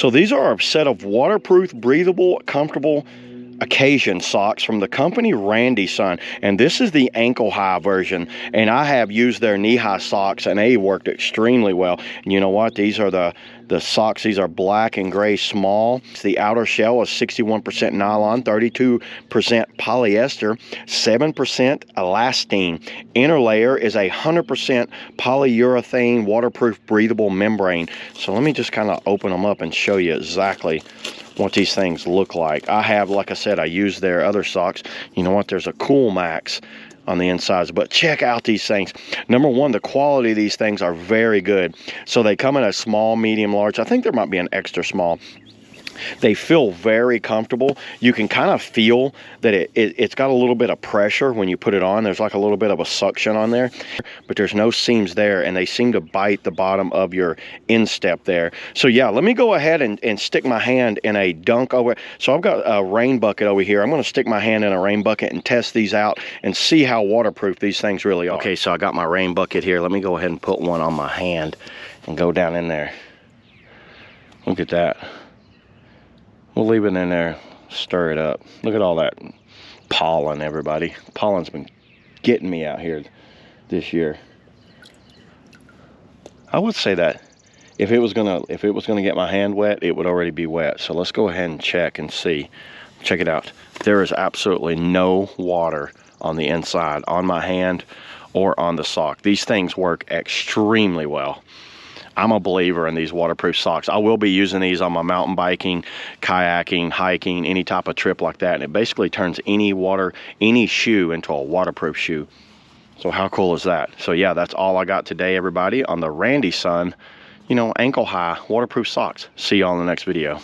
So these are a set of waterproof, breathable, comfortable occasion socks from the company Randy Son, and this is the ankle high version, and I have used their knee high socks and they worked extremely well. And you know what, these are the socks. These are black and gray small. The outer shell is 61% nylon, 32% polyester, 7% elastane. Inner layer is 100% polyurethane waterproof breathable membrane. So let me just kind of open them up and show you exactly what these things look like. I have, like I said, I use their other socks. You know what, there's a Cool Max on the insides, but check out these things. Number one, the quality of these things are very good. So they come in a small, medium, large. I think there might be an extra small. They feel very comfortable. You can kind of feel that it's got a little bit of pressure when you put it on. There's like a little bit of a suction on there, but there's no seams there, and they seem to bite the bottom of your instep there. So yeah, let me go ahead and stick my hand in a dunk over. So I've got a rain bucket over here. I'm going to stick my hand in a rain bucket and test these out and see how waterproof these things really are. Okay, so I got my rain bucket here. Let me go ahead and put one on my hand and go down in there. Look at that. We'll leave it in there, stir it up. Look at all that pollen, everybody. Pollen's been getting me out here this year. I would say that if it was gonna get my hand wet, it would already be wet. So let's go ahead and check and see. Check it out. There is absolutely no water on the inside, on my hand or on the sock. These things work extremely well. I'm a believer in these waterproof socks. I will be using these on my mountain biking, kayaking, hiking, any type of trip like that. And it basically turns any shoe into a waterproof shoe. So how cool is that? So yeah, that's all I got today, everybody, on the Randy Son, ankle high waterproof socks. See you all in the next video.